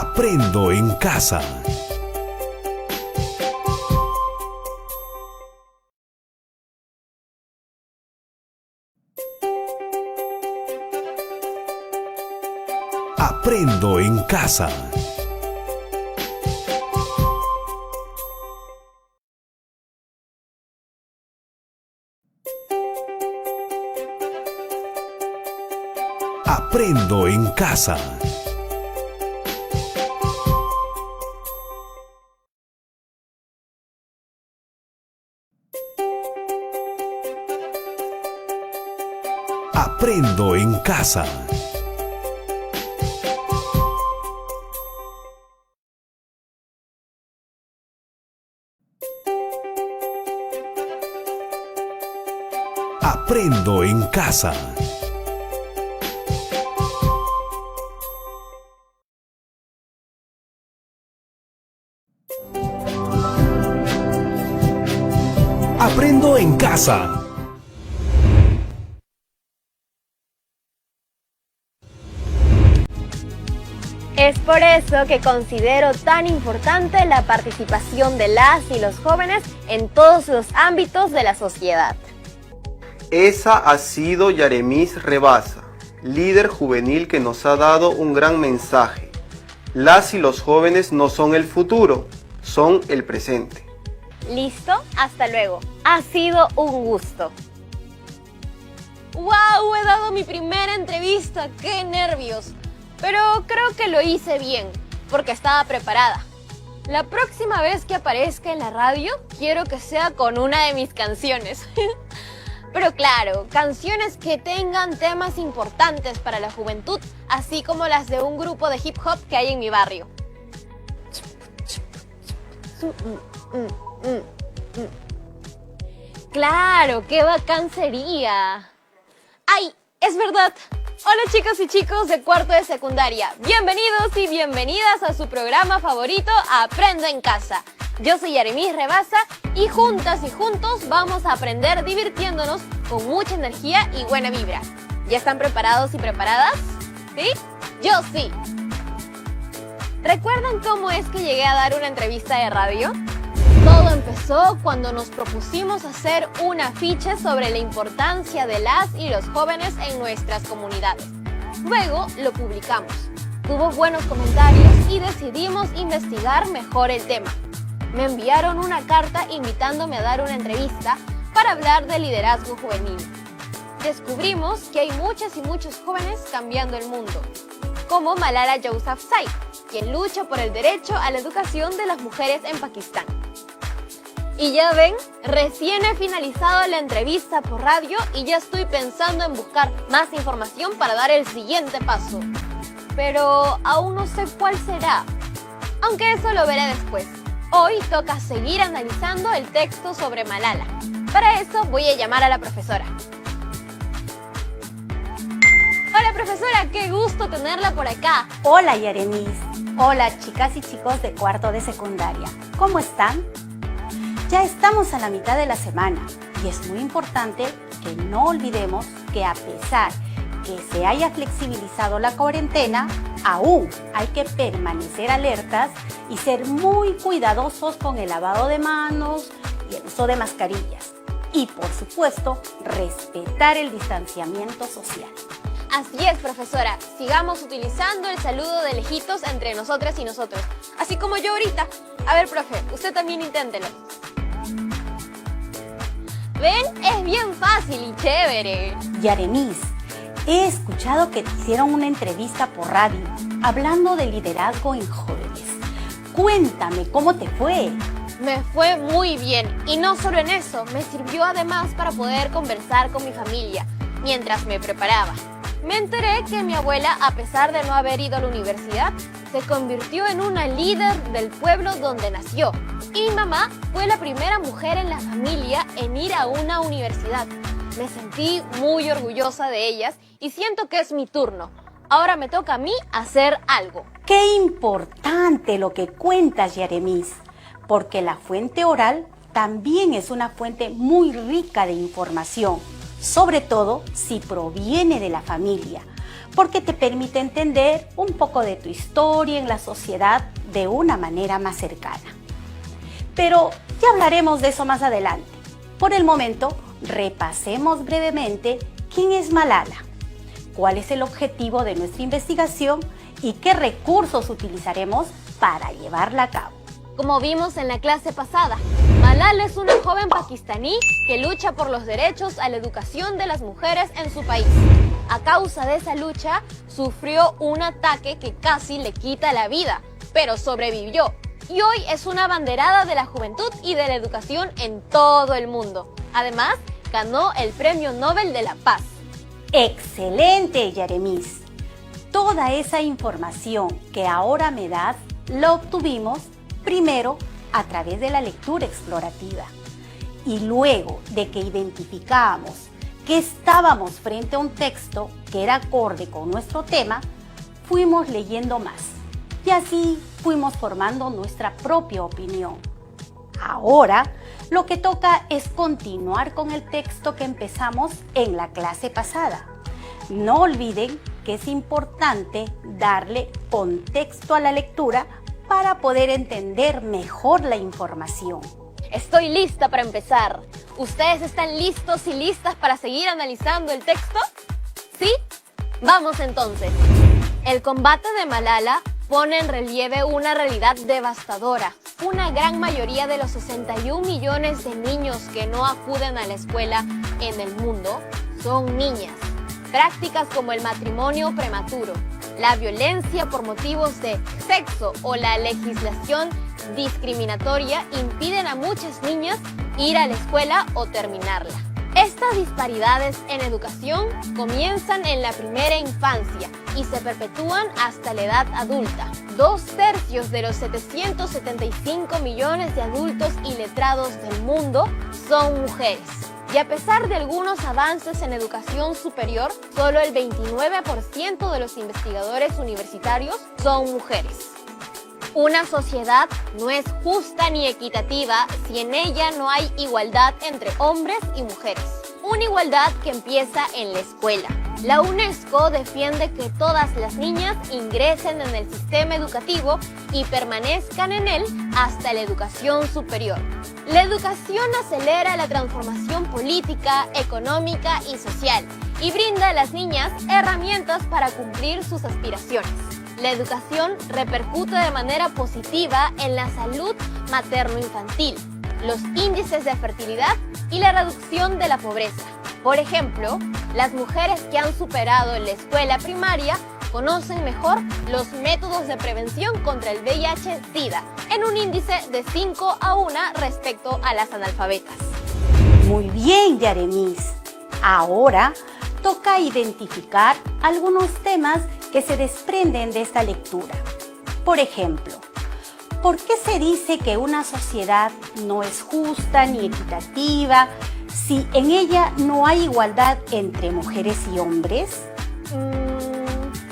Aprendo en casa. Aprendo en casa. Aprendo en casa. Aprendo en casa. Aprendo en casa. Aprendo en casa. Es por eso que considero tan importante la participación de las y los jóvenes en todos los ámbitos de la sociedad. Esa ha sido Yaremis Rebasa, líder juvenil que nos ha dado un gran mensaje. Las y los jóvenes no son el futuro, son el presente. ¿Listo? Hasta luego. Ha sido un gusto. ¡Wow! He dado mi primera entrevista. ¡Qué nervios! Pero creo que lo hice bien, porque estaba preparada. La próxima vez que aparezca en la radio, quiero que sea con una de mis canciones. Pero claro, canciones que tengan temas importantes para la juventud, así como las de un grupo de hip hop que hay en mi barrio. ¡Claro! ¡Qué bacán sería! ¡Ay! ¡Es verdad! Hola chicos y chicos de cuarto de secundaria. Bienvenidos y bienvenidas a su programa favorito, Aprendo en Casa. Yo soy Yaremis Rebasa y juntas y juntos vamos a aprender divirtiéndonos con mucha energía y buena vibra. ¿Ya están preparados y preparadas? ¿Sí? Yo sí. ¿Recuerdan cómo es que llegué a dar una entrevista de radio? Todo empezó cuando nos propusimos hacer un afiche sobre la importancia de las y los jóvenes en nuestras comunidades. Luego lo publicamos. Tuvo buenos comentarios y decidimos investigar mejor el tema. Me enviaron una carta invitándome a dar una entrevista para hablar de liderazgo juvenil. Descubrimos que hay muchas y muchos jóvenes cambiando el mundo, como Malala Yousafzai, quien lucha por el derecho a la educación de las mujeres en Pakistán. Y ya ven, recién he finalizado la entrevista por radio y ya estoy pensando en buscar más información para dar el siguiente paso. Pero aún no sé cuál será, aunque eso lo veré después. Hoy toca seguir analizando el texto sobre Malala. Para eso voy a llamar a la profesora. Hola profesora, qué gusto tenerla por acá. Hola Yaremis. Hola chicas y chicos de cuarto de secundaria. ¿Cómo están? Ya estamos a la mitad de la semana y es muy importante que no olvidemos que a pesar que se haya flexibilizado la cuarentena, aún hay que permanecer alertas y ser muy cuidadosos con el lavado de manos y el uso de mascarillas. Y por supuesto, respetar el distanciamiento social. Así es, profesora. Sigamos utilizando el saludo de lejitos entre nosotras y nosotros. Así como yo ahorita. A ver, profe, usted también inténtelo. ¿Ven? Es bien fácil y chévere. Yaremis, he escuchado que te hicieron una entrevista por radio hablando de liderazgo en jóvenes. Cuéntame, ¿cómo te fue? Me fue muy bien y no solo en eso, me sirvió además para poder conversar con mi familia mientras me preparaba. Me enteré que mi abuela, a pesar de no haber ido a la universidad, se convirtió en una líder del pueblo donde nació. Y mi mamá fue la primera mujer en la familia en ir a una universidad. Me sentí muy orgullosa de ellas y siento que es mi turno. Ahora me toca a mí hacer algo. Qué importante lo que cuentas, Yaremis, porque la fuente oral también es una fuente muy rica de información, sobre todo si proviene de la familia, porque te permite entender un poco de tu historia en la sociedad de una manera más cercana. Pero ya hablaremos de eso más adelante. Por el momento, repasemos brevemente quién es Malala, cuál es el objetivo de nuestra investigación y qué recursos utilizaremos para llevarla a cabo. Como vimos en la clase pasada, Malala es una joven pakistaní que lucha por los derechos a la educación de las mujeres en su país. A causa de esa lucha, sufrió un ataque que casi le quita la vida, pero sobrevivió. Y hoy es una abanderada de la juventud y de la educación en todo el mundo. Además, ganó el Premio Nobel de la Paz. ¡Excelente, Yaremis! Toda esa información que ahora me das la obtuvimos primero a través de la lectura explorativa y luego de que identificamos que estábamos frente a un texto que era acorde con nuestro tema, fuimos leyendo más y así fuimos formando nuestra propia opinión. Ahora lo que toca es continuar con el texto que empezamos en la clase pasada. No olviden que es importante darle contexto a la lectura para poder entender mejor la información. Estoy lista para empezar. ¿Ustedes están listos y listas para seguir analizando el texto? ¿Sí? Vamos entonces. El combate de Malala pone en relieve una realidad devastadora. Una gran mayoría de los 61 millones de niños que no acuden a la escuela en el mundo son niñas. Prácticas como el matrimonio prematuro, la violencia por motivos de sexo o la legislación discriminatoria impiden a muchas niñas ir a la escuela o terminarla. Estas disparidades en educación comienzan en la primera infancia y se perpetúan hasta la edad adulta. 2/3 de los 775 millones de adultos iletrados del mundo son mujeres. Y a pesar de algunos avances en educación superior, solo el 29% de los investigadores universitarios son mujeres. Una sociedad no es justa ni equitativa si en ella no hay igualdad entre hombres y mujeres. Una igualdad que empieza en la escuela. La UNESCO defiende que todas las niñas ingresen en el sistema educativo y permanezcan en él hasta la educación superior. La educación acelera la transformación política, económica y social y brinda a las niñas herramientas para cumplir sus aspiraciones. La educación repercute de manera positiva en la salud materno-infantil, los índices de fertilidad y la reducción de la pobreza. Por ejemplo, las mujeres que han superado la escuela primaria conocen mejor los métodos de prevención contra el VIH-Sida en un índice de 5:1 respecto a las analfabetas. Muy bien, Yaremis. Ahora toca identificar algunos temas que se desprenden de esta lectura. Por ejemplo, ¿por qué se dice que una sociedad no es justa ni equitativa si en ella no hay igualdad entre mujeres y hombres?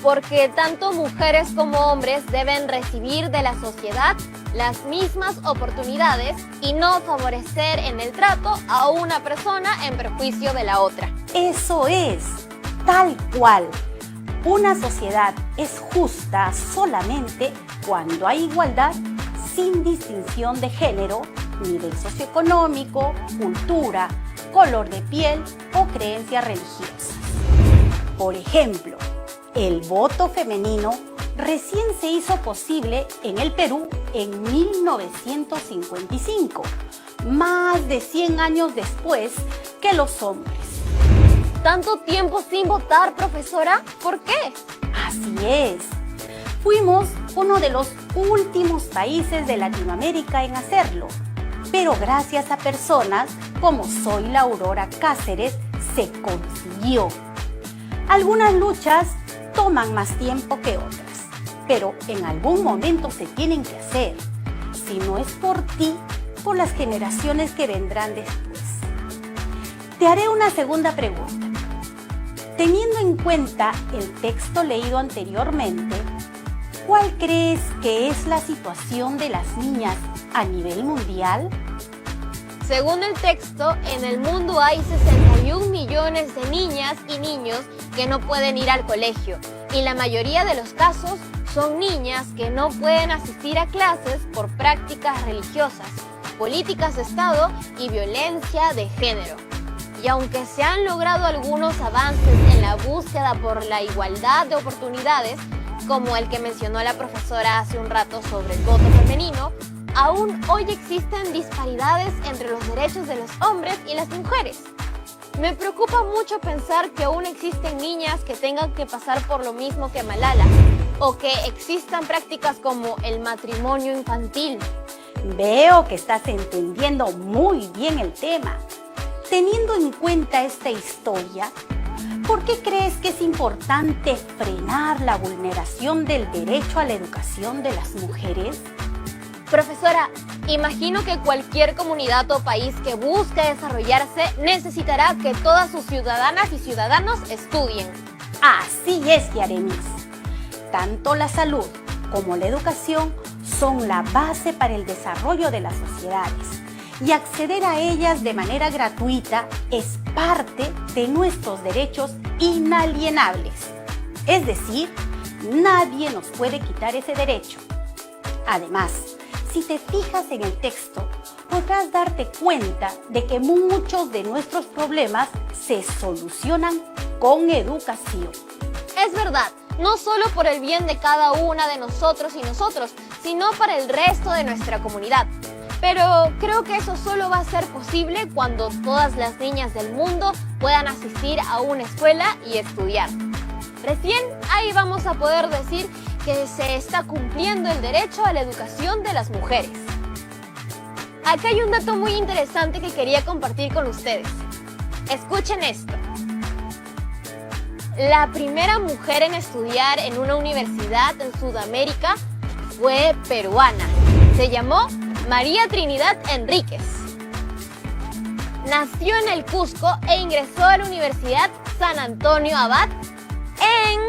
Porque tanto mujeres como hombres deben recibir de la sociedad las mismas oportunidades y no favorecer en el trato a una persona en perjuicio de la otra. Eso es, tal cual. Una sociedad es justa solamente cuando hay igualdad sin distinción de género, nivel socioeconómico, cultura, color de piel o creencias religiosas. Por ejemplo, el voto femenino recién se hizo posible en el Perú en 1955, más de 100 años después que los hombres. ¿Tanto tiempo sin votar, profesora? ¿Por qué? Así es. Fuimos uno de los últimos países de Latinoamérica en hacerlo, pero gracias a personas como Zoila Aurora Cáceres se consiguió. Algunas luchas toman más tiempo que otras, pero en algún momento se tienen que hacer. Si no es por ti, por las generaciones que vendrán después. Te haré una segunda pregunta. Teniendo en cuenta el texto leído anteriormente, ¿cuál crees que es la situación de las niñas a nivel mundial? Según el texto, en el mundo hay 61 millones de niñas y niños que no pueden ir al colegio, y la mayoría de los casos son niñas que no pueden asistir a clases por prácticas religiosas, políticas de Estado y violencia de género. Y aunque se han logrado algunos avances en la búsqueda por la igualdad de oportunidades, como el que mencionó la profesora hace un rato sobre el voto femenino, aún hoy existen disparidades entre los derechos de los hombres y las mujeres. Me preocupa mucho pensar que aún existen niñas que tengan que pasar por lo mismo que Malala, o que existan prácticas como el matrimonio infantil. Veo que estás entendiendo muy bien el tema. Teniendo en cuenta esta historia, ¿por qué crees que es importante frenar la vulneración del derecho a la educación de las mujeres? Profesora, imagino que cualquier comunidad o país que busque desarrollarse necesitará que todas sus ciudadanas y ciudadanos estudien. Así es, Yaremis. Tanto la salud como la educación son la base para el desarrollo de las sociedades, y acceder a ellas de manera gratuita es parte de nuestros derechos inalienables. Es decir, nadie nos puede quitar ese derecho. Además, si te fijas en el texto, podrás darte cuenta de que muchos de nuestros problemas se solucionan con educación. Es verdad, no solo por el bien de cada una de nosotros y nosotros, sino para el resto de nuestra comunidad. Pero creo que eso solo va a ser posible cuando todas las niñas del mundo puedan asistir a una escuela y estudiar. Recién ahí vamos a poder decir que se está cumpliendo el derecho a la educación de las mujeres. Acá hay un dato muy interesante que quería compartir con ustedes. Escuchen esto. La primera mujer en estudiar en una universidad en Sudamérica fue peruana. Se llamó María Trinidad Enríquez. Nació en el Cusco e ingresó a la Universidad San Antonio Abad en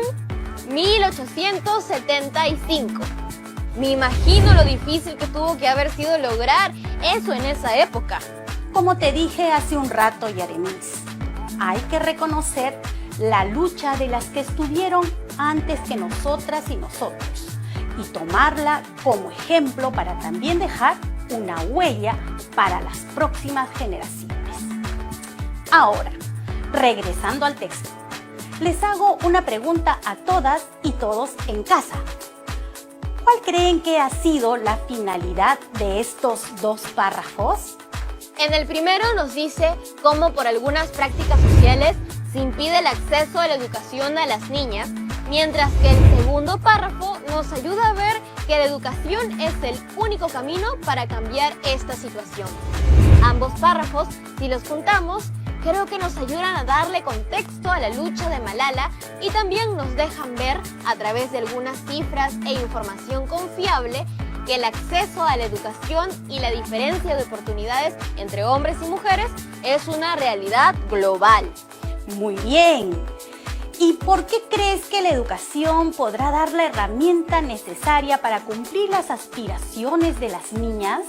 1875. Me imagino lo difícil que tuvo que haber sido lograr eso en esa época. Como te dije hace un rato, Yaremis, hay que reconocer la lucha de las que estuvieron antes que nosotras y nosotros, y tomarla como ejemplo para también dejar una huella para las próximas generaciones. Ahora, regresando al texto, les hago una pregunta a todas y todos en casa. ¿Cuál creen que ha sido la finalidad de estos dos párrafos? En el primero nos dice cómo por algunas prácticas sociales se impide el acceso a la educación a las niñas, mientras que el segundo párrafo nos ayuda a ver que la educación es el único camino para cambiar esta situación. Ambos párrafos, si los juntamos, creo que nos ayudan a darle contexto a la lucha de Malala y también nos dejan ver, a través de algunas cifras e información confiable, que el acceso a la educación y la diferencia de oportunidades entre hombres y mujeres es una realidad global. Muy bien. ¿Y por qué crees que la educación podrá dar la herramienta necesaria para cumplir las aspiraciones de las niñas?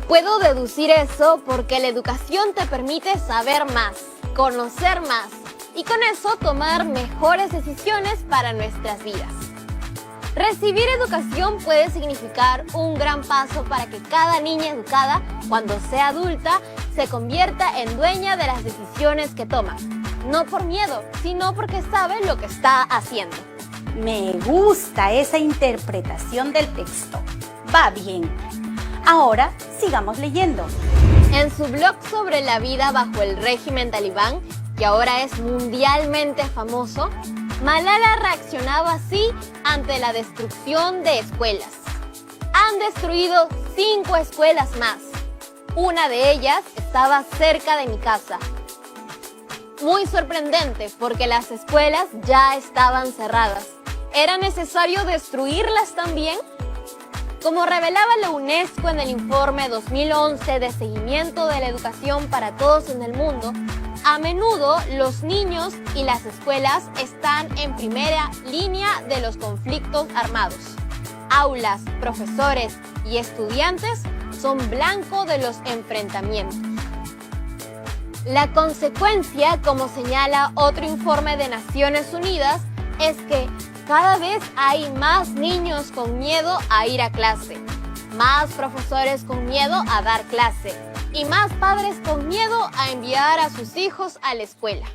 Puedo deducir eso porque la educación te permite saber más, conocer más y con eso tomar mejores decisiones para nuestras vidas. Recibir educación puede significar un gran paso para que cada niña educada, cuando sea adulta, se convierta en dueña de las decisiones que toma. No por miedo, sino porque sabe lo que está haciendo. Me gusta esa interpretación del texto. Va bien. Ahora sigamos leyendo. En su blog sobre la vida bajo el régimen talibán, que ahora es mundialmente famoso, Malala reaccionaba así ante la destrucción de escuelas. Han destruido 5 escuelas más. Una de ellas estaba cerca de mi casa. Muy sorprendente porque las escuelas ya estaban cerradas. ¿Era necesario destruirlas también? Como revelaba la UNESCO en el informe 2011 de seguimiento de la educación para todos en el mundo, a menudo los niños y las escuelas están en primera línea de los conflictos armados. Aulas, profesores y estudiantes son blanco de los enfrentamientos. La consecuencia, como señala otro informe de Naciones Unidas, es que cada vez hay más niños con miedo a ir a clase, más profesores con miedo a dar clase y más padres con miedo a enviar a sus hijos a la escuela.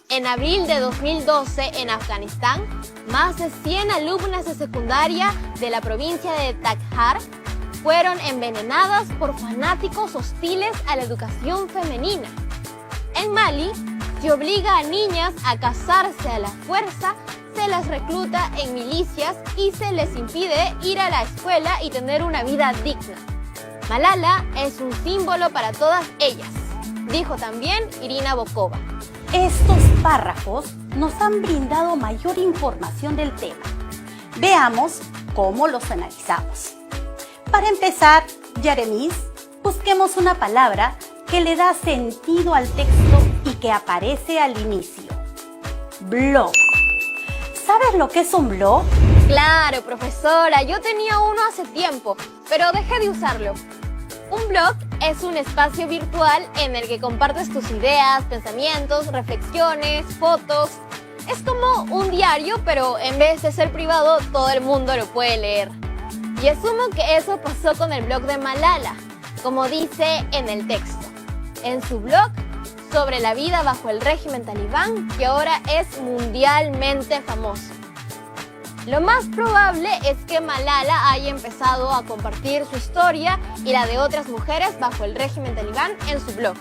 En abril de 2012, en Afganistán, más de 100 alumnas de secundaria de la provincia de Takhar fueron envenenadas por fanáticos hostiles a la educación femenina. En Mali, se obliga a niñas a casarse a la fuerza, se las recluta en milicias y se les impide ir a la escuela y tener una vida digna. Malala es un símbolo para todas ellas, dijo también Irina Bokova. Estos párrafos nos han brindado mayor información del tema. Veamos cómo los analizamos. Para empezar, Yaremis, busquemos una palabra que le da sentido al texto y que aparece al inicio. Blog. ¿Sabes lo que es un blog? Claro, profesora, yo tenía uno hace tiempo, pero dejé de usarlo. Un blog es un espacio virtual en el que compartes tus ideas, pensamientos, reflexiones, fotos. Es como un diario, pero en vez de ser privado, todo el mundo lo puede leer. Y asumo que eso pasó con el blog de Malala, como dice en el texto. En su blog sobre la vida bajo el régimen talibán, que ahora es mundialmente famoso. Lo más probable es que Malala haya empezado a compartir su historia y la de otras mujeres bajo el régimen talibán en su blog.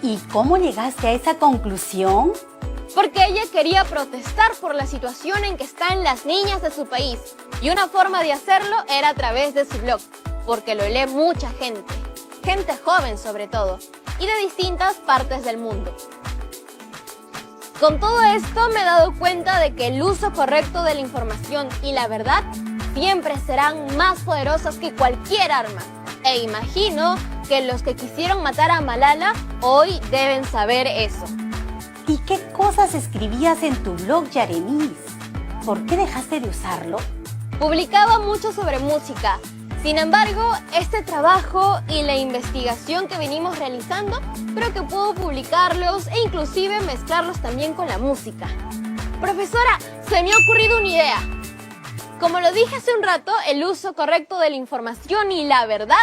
¿Y cómo llegaste a esa conclusión? Porque ella quería protestar por la situación en que están las niñas de su país. Y una forma de hacerlo era a través de su blog, porque lo lee mucha gente joven sobre todo, y de distintas partes del mundo. Con todo esto me he dado cuenta de que el uso correcto de la información y la verdad siempre serán más poderosas que cualquier arma. E imagino que los que quisieron matar a Malala hoy deben saber eso. ¿Y qué cosas escribías en tu blog, Yaremis? ¿Por qué dejaste de usarlo? Publicaba mucho sobre música. Sin embargo, este trabajo y la investigación que venimos realizando, creo que puedo publicarlos e inclusive mezclarlos también con la música. Profesora, se me ha ocurrido una idea. Como lo dije hace un rato, el uso correcto de la información y la verdad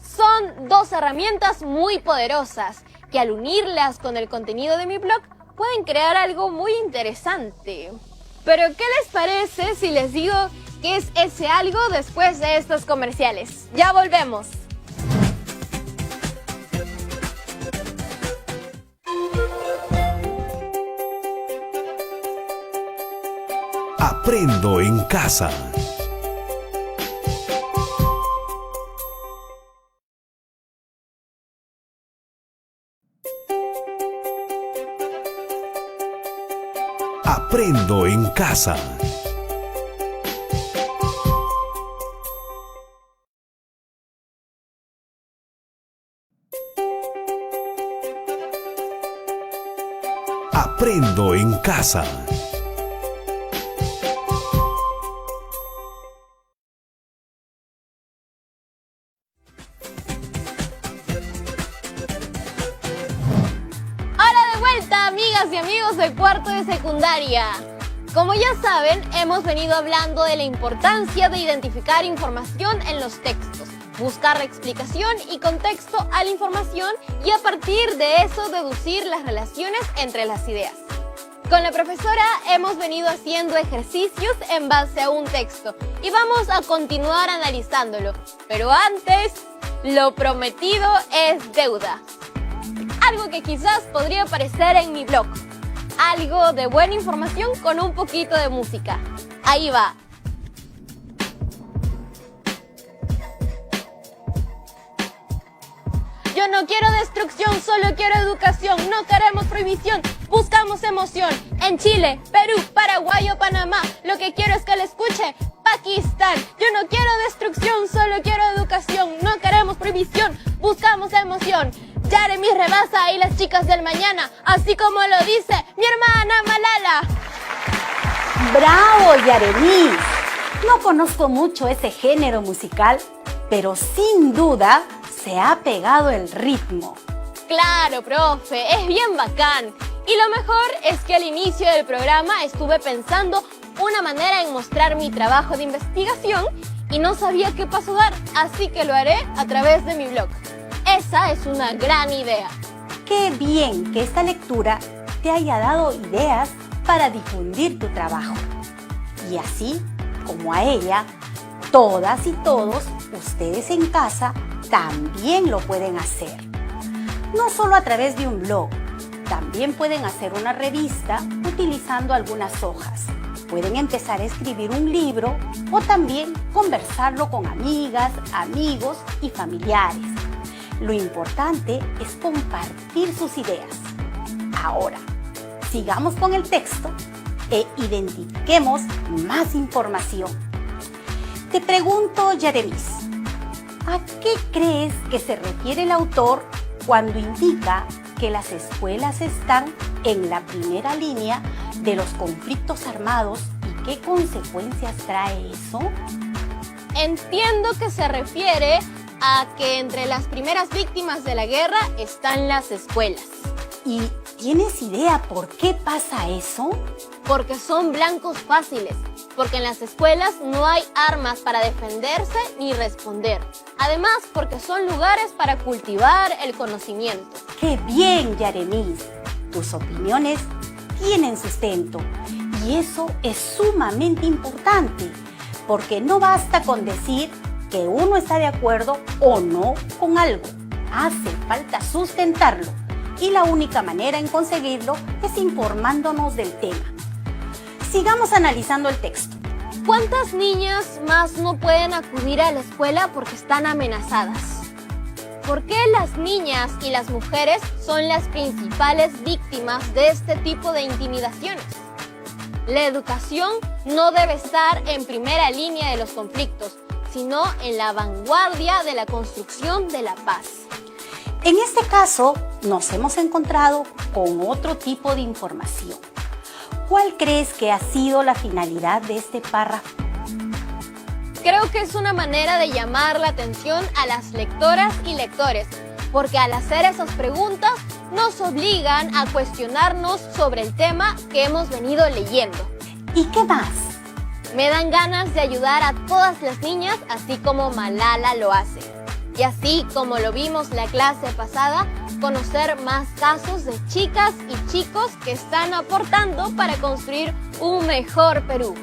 son dos herramientas muy poderosas que al unirlas con el contenido de mi blog pueden crear algo muy interesante. Pero ¿qué les parece si les digo qué es ese algo después de estos comerciales? Ya volvemos. Aprendo en casa. Aprendo en casa. Aprendo en casa. Amigas y amigos de cuarto de secundaria. Como ya saben, hemos venido hablando de la importancia de identificar información en los textos, buscar explicación y contexto a la información y a partir de eso deducir las relaciones entre las ideas. Con la profesora hemos venido haciendo ejercicios en base a un texto y vamos a continuar analizándolo. Pero antes, lo prometido es deuda. Algo que quizás podría aparecer en mi blog. Algo de buena información con un poquito de música. Ahí va. Yo no quiero destrucción, solo quiero educación. No queremos prohibición, buscamos emoción. En Chile, Perú, Paraguay o Panamá, lo que quiero es que le escuche Pakistán. Yo no quiero destrucción, solo quiero educación. No queremos prohibición, buscamos emoción. Yaremis rebasa y las chicas del mañana, así como lo dice mi hermana Malala. ¡Bravo, Yaremis! No conozco mucho ese género musical, pero sin duda se ha pegado el ritmo. Claro, profe, es bien bacán. Y lo mejor es que al inicio del programa estuve pensando una manera en mostrar mi trabajo de investigación y no sabía qué paso dar, así que lo haré a través de mi blog. Esa es una gran idea. Qué bien que esta lectura te haya dado ideas para difundir tu trabajo. Y así como a ella, todas y todos ustedes en casa también lo pueden hacer. No solo a través de un blog, también pueden hacer una revista utilizando algunas hojas. Pueden empezar a escribir un libro o también conversarlo con amigas, amigos y familiares. Lo importante es compartir sus ideas. Ahora, sigamos con el texto e identifiquemos más información. Te pregunto, Yaremis, ¿a qué crees que se refiere el autor cuando indica que las escuelas están en la primera línea de los conflictos armados y qué consecuencias trae eso? Entiendo que se refiere a que entre las primeras víctimas de la guerra están las escuelas. ¿Y tienes idea por qué pasa eso? Porque son blancos fáciles, porque en las escuelas no hay armas para defenderse ni responder. Además, porque son lugares para cultivar el conocimiento. ¡Qué bien, Yaremis! Tus opiniones tienen sustento y eso es sumamente importante, porque no basta con decir que uno está de acuerdo o no con algo. Hace falta sustentarlo y la única manera en conseguirlo es informándonos del tema. Sigamos analizando el texto. ¿Cuántas niñas más no pueden acudir a la escuela porque están amenazadas? ¿Por qué las niñas y las mujeres son las principales víctimas de este tipo de intimidaciones? La educación no debe estar en primera línea de los conflictos, sino en la vanguardia de la construcción de la paz. En este caso, nos hemos encontrado con otro tipo de información. ¿Cuál crees que ha sido la finalidad de este párrafo? Creo que es una manera de llamar la atención a las lectoras y lectores, porque al hacer esas preguntas nos obligan a cuestionarnos sobre el tema que hemos venido leyendo. ¿Y qué más? Me dan ganas de ayudar a todas las niñas, así como Malala lo hace. Y así como lo vimos la clase pasada, conocer más casos de chicas y chicos que están aportando para construir un mejor Perú.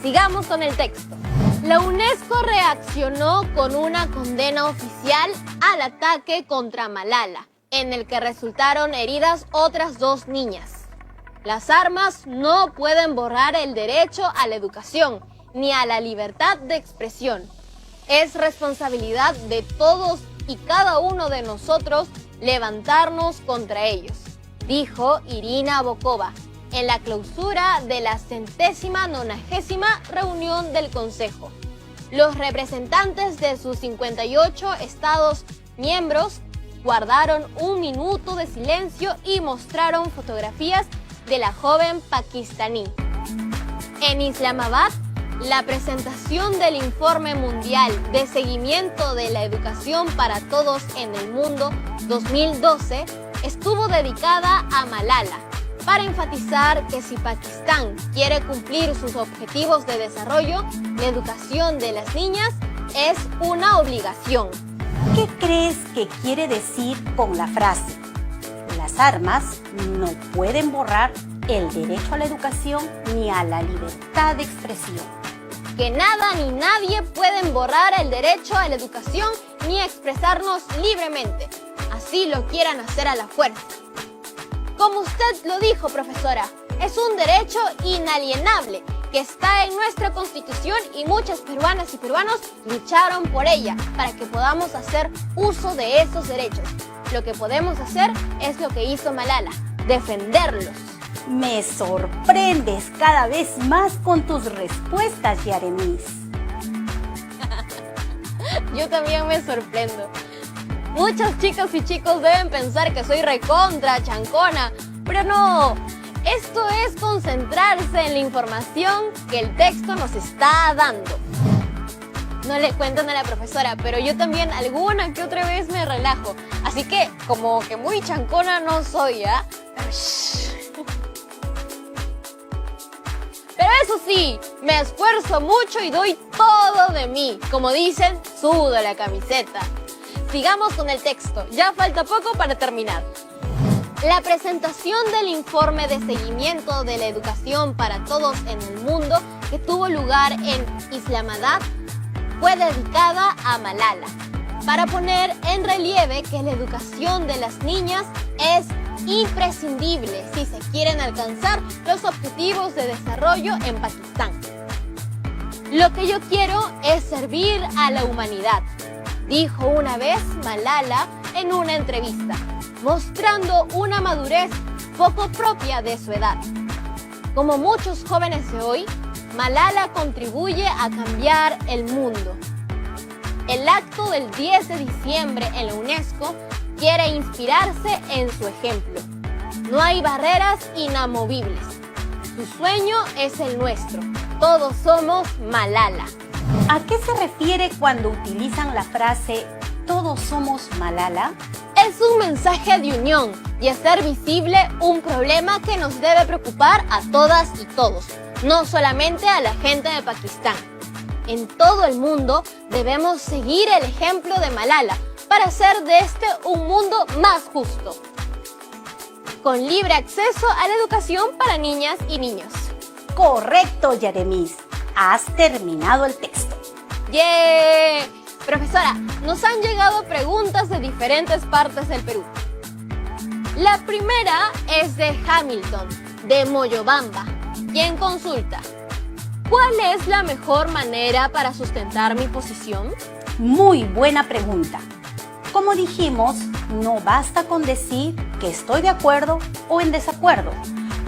Sigamos con el texto. La UNESCO reaccionó con una condena oficial al ataque contra Malala, en el que resultaron heridas otras 2 niñas. Las armas no pueden borrar el derecho a la educación ni a la libertad de expresión. Es responsabilidad de todos y cada uno de nosotros levantarnos contra ellos, dijo Irina Bokova en la clausura de la 190ª reunión del Consejo. Los representantes de sus 58 estados miembros guardaron un minuto de silencio y mostraron fotografías de la joven pakistaní. En Islamabad, la presentación del Informe Mundial de Seguimiento de la Educación para Todos en el Mundo 2012 estuvo dedicada a Malala, para enfatizar que si Pakistán quiere cumplir sus objetivos de desarrollo, la educación de las niñas es una obligación. ¿Qué crees que quiere decir con la frase? Las armas no pueden borrar el derecho a la educación ni a la libertad de expresión. Que nada ni nadie pueden borrar el derecho a la educación ni expresarnos libremente, así lo quieran hacer a la fuerza. Como usted lo dijo, profesora, es un derecho inalienable que está en nuestra Constitución y muchas peruanas y peruanos lucharon por ella para que podamos hacer uso de esos derechos. Lo que podemos hacer es lo que hizo Malala, defenderlos. Me sorprendes cada vez más con tus respuestas, Yaremis. Yo también me sorprendo. Muchas chicas y chicos deben pensar que soy recontra chancona, pero no. Esto es concentrarse en la información que el texto nos está dando. no le cuentan a la profesora, pero yo también alguna que otra vez me relajo. Así que como que muy chancona no soy, ¿ah? Pero eso sí, me esfuerzo mucho y doy todo de mí. Como dicen, sudo la camiseta. Sigamos con el texto, ya falta poco para terminar. La presentación del informe de seguimiento de la educación para todos en el mundo que tuvo lugar en Islamabad fue dedicada a Malala, para poner en relieve que la educación de las niñas es imprescindible si se quieren alcanzar los objetivos de desarrollo en Pakistán. Lo que yo quiero es servir a la humanidad, dijo una vez Malala en una entrevista, mostrando una madurez poco propia de su edad. Como muchos jóvenes de hoy, Malala contribuye a cambiar el mundo. El acto del 10 de diciembre en la UNESCO quiere inspirarse en su ejemplo. No hay barreras inamovibles. Su sueño es el nuestro. Todos somos Malala. ¿A qué se refiere cuando utilizan la frase "todos somos Malala"? Es un mensaje de unión y hacer visible un problema que nos debe preocupar a todas y todos, no solamente a la gente de Pakistán. En todo el mundo debemos seguir el ejemplo de Malala para hacer de este un mundo más justo, con libre acceso a la educación para niñas y niños. Correcto, Yaremis. Has terminado el texto. ¡Yeah! Profesora, nos han llegado preguntas de diferentes partes del Perú. La primera es de Hamilton, de Moyobamba, quien consulta: ¿cuál es la mejor manera para sustentar mi posición? Muy buena pregunta. Como dijimos, no basta con decir que estoy de acuerdo o en desacuerdo.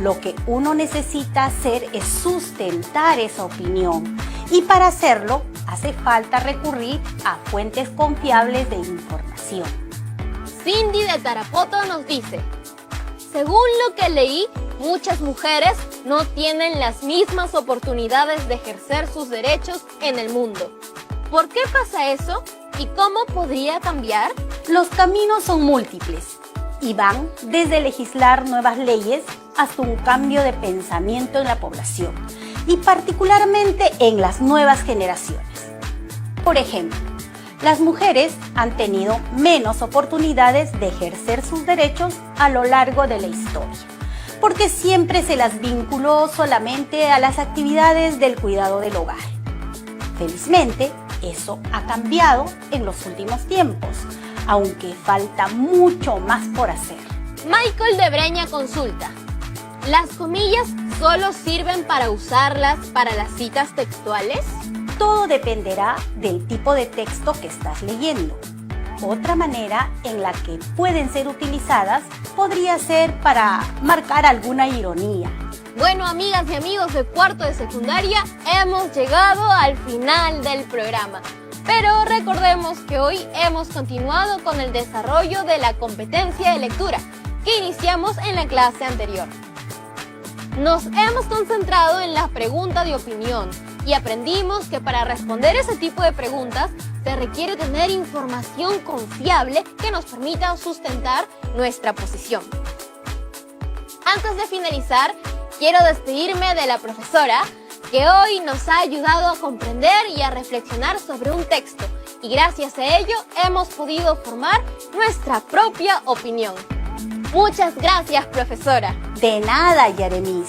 Lo que uno necesita hacer es sustentar esa opinión. Y para hacerlo, hace falta recurrir a fuentes confiables de información. Cindy de Tarapoto nos dice: según lo que leí, muchas mujeres no tienen las mismas oportunidades de ejercer sus derechos en el mundo. ¿Por qué pasa eso? ¿Y cómo podría cambiar? Los caminos son múltiples y van desde legislar nuevas leyes hasta un cambio de pensamiento en la población y particularmente en las nuevas generaciones. Por ejemplo, las mujeres han tenido menos oportunidades de ejercer sus derechos a lo largo de la historia, porque siempre se las vinculó solamente a las actividades del cuidado del hogar. Felizmente, eso ha cambiado en los últimos tiempos, aunque falta mucho más por hacer. Michael de Breña consulta: ¿las comillas solo sirven para usarlas para las citas textuales? Todo dependerá del tipo de texto que estás leyendo. Otra manera en la que pueden ser utilizadas podría ser para marcar alguna ironía. Bueno, amigas y amigos de cuarto de secundaria, hemos llegado al final del programa. Pero recordemos que hoy hemos continuado con el desarrollo de la competencia de lectura que iniciamos en la clase anterior. Nos hemos concentrado en la pregunta de opinión y aprendimos que para responder ese tipo de preguntas se requiere tener información confiable que nos permita sustentar nuestra posición. Antes de finalizar, quiero despedirme de la profesora que hoy nos ha ayudado a comprender y a reflexionar sobre un texto y gracias a ello hemos podido formar nuestra propia opinión. Muchas gracias, profesora. De nada, Yaremis.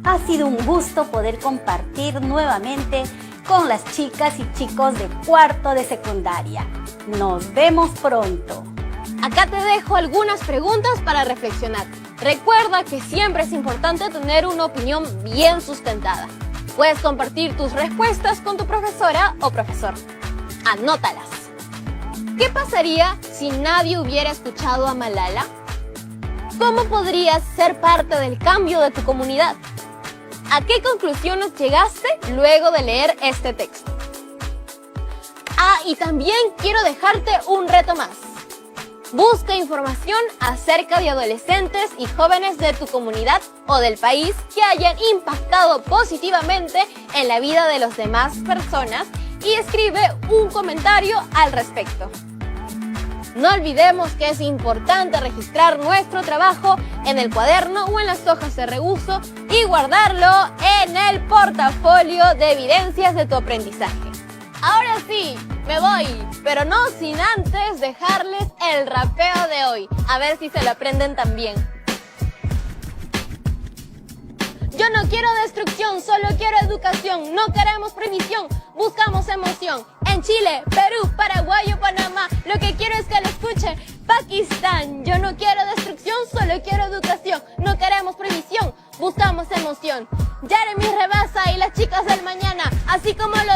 Ha sido un gusto poder compartir nuevamente con las chicas y chicos de cuarto de secundaria. Nos vemos pronto. Acá te dejo algunas preguntas para reflexionar. Recuerda que siempre es importante tener una opinión bien sustentada. Puedes compartir tus respuestas con tu profesora o profesor. Anótalas. ¿Qué pasaría si nadie hubiera escuchado a Malala? ¿Cómo podrías ser parte del cambio de tu comunidad? ¿A qué conclusiones llegaste luego de leer este texto? Y también quiero dejarte un reto más. Busca información acerca de adolescentes y jóvenes de tu comunidad o del país que hayan impactado positivamente en la vida de las demás personas y escribe un comentario al respecto. No olvidemos que es importante registrar nuestro trabajo en el cuaderno o en las hojas de reuso y guardarlo en el portafolio de evidencias de tu aprendizaje. Ahora sí, me voy, pero no sin antes dejarles el rapeo de hoy, a ver si se lo aprenden también. Yo no quiero destrucción, solo quiero educación. No queremos prohibición, buscamos emoción. En Chile, Perú, Paraguay o Panamá, lo que quiero es que lo escuche Pakistán. Yo no quiero destrucción, solo quiero educación. No queremos prohibición, buscamos emoción. Yaremis Rebasa y las chicas del mañana, así como lo